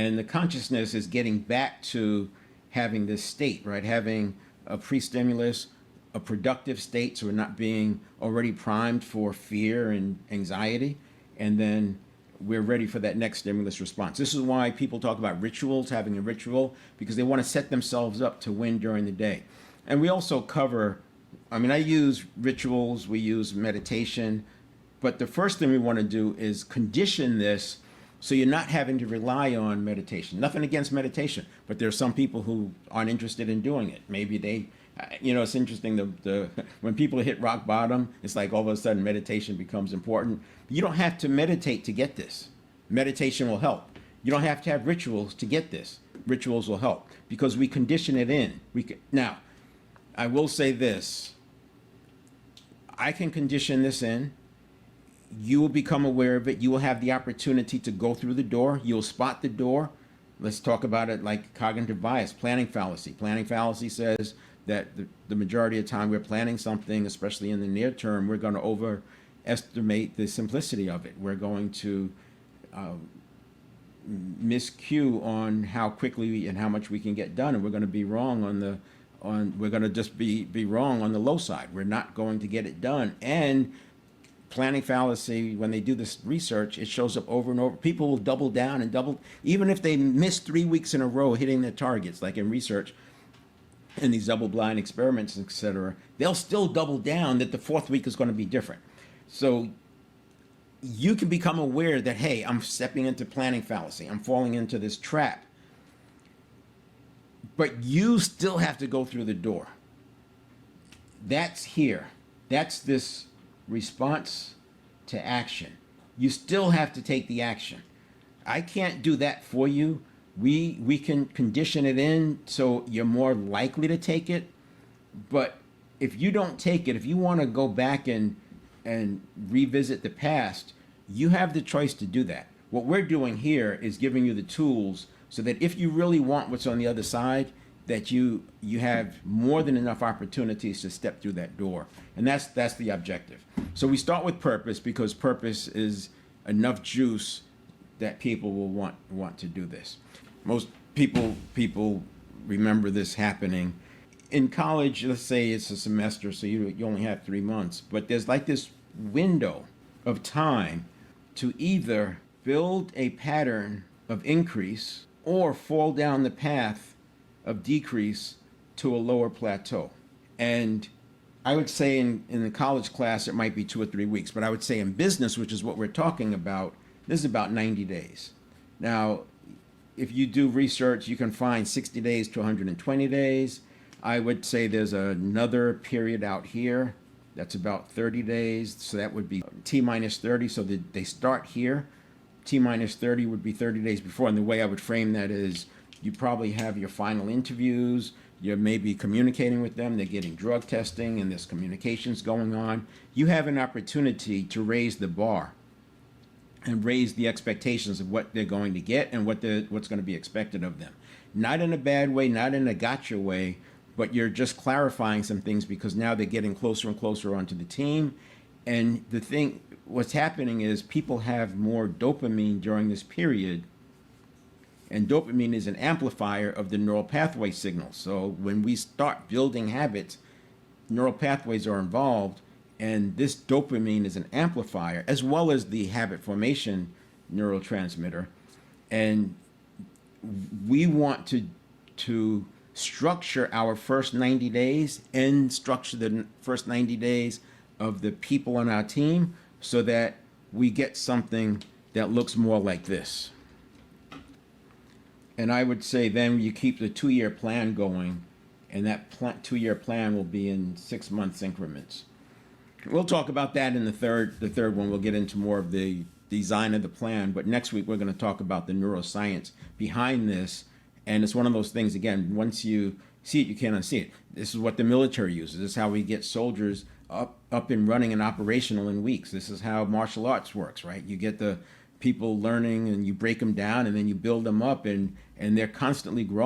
And the consciousness is getting back to having this state, right? Having a pre-stimulus, a productive state, so we're not being already primed for fear and anxiety, and then we're ready for that next stimulus response. This is why people talk about rituals, having a ritual, because they want to set themselves up to win during the day. And we also cover, I mean, I use rituals, we use meditation, but the first thing we want to do is condition this so you're not having to rely on meditation. Nothing against meditation, but there are some people who aren't interested in doing it. Maybe they, it's interesting, when people hit rock bottom, it's like all of a sudden meditation becomes important. You don't have to meditate to get this. Meditation will help. You don't have to have rituals to get this. Rituals will help because we condition it in. Now, I will say this. I can condition this in. You will become aware of it. You will have the opportunity to go through the door. You'll spot the door. Let's talk about it like cognitive bias, planning fallacy. Planning fallacy says that the majority of the time we're planning something, especially in the near term, we're going to overestimate the simplicity of it. We're going to miscue on how quickly and how much we can get done, and we're going to be wrong we're going to just be wrong on the low side. We're not going to get it done. And planning fallacy, when they do this research, it shows up over and over. People will double down and double, even if they miss 3 weeks in a row hitting their targets, like in research, in these double-blind experiments, etc., they'll still double down that the fourth week is going to be different. So you can become aware that, hey, I'm stepping into planning fallacy. I'm falling into this trap. But you still have to go through the door. That's here. That's this response to action. You still have to take the action. I can't do that for you. We can condition it in so you're more likely to take it. But if you don't take it, if you want to go back and revisit the past, you have the choice to do that. What we're doing here is giving you the tools so that if you really want what's on the other side, that you have more than enough opportunities to step through that door. And that's the objective. So we start with purpose because purpose is enough juice that people will want to do this. Most people remember this happening in college. Let's say it's a semester, so you only have 3 months, but there's like this window of time to either build a pattern of increase or fall down the path of decrease to a lower plateau. And I would say in the college class, it might be 2 or 3 weeks, but I would say in business, which is what we're talking about, this is about 90 days. Now, if you do research, you can find 60 days to 120 days. I would say there's another period out here that's about 30 days. So that would be T minus 30. So they start here. T minus 30 would be 30 days before. And the way I would frame that is you probably have your final interviews. You're maybe communicating with them. They're getting drug testing and there's communications going on. You have an opportunity to raise the bar and raise the expectations of what they're going to get and what's going to be expected of them. Not in a bad way, not in a gotcha way, but you're just clarifying some things because now they're getting closer and closer onto the team. And what's happening is people have more dopamine during this period, and dopamine is an amplifier of the neural pathway signal. So when we start building habits, neural pathways are involved, and this dopamine is an amplifier as well as the habit formation neurotransmitter. And we want to structure our first 90 days and structure the first 90 days of the people on our team so that we get something that looks more like this. And I would say then you keep the 2-year plan going, and that 2-year plan will be in 6 months increments. We'll talk about that in the third one. We'll get into more of the design of the plan, but next week we're going to talk about the neuroscience behind this. And it's one of those things, again, once you see it, you can't unsee it. This is what the military uses. This is how we get soldiers up and running and operational in weeks. This is how martial arts works, right? You get the people learning and you break them down and then you build them up, and they're constantly growing.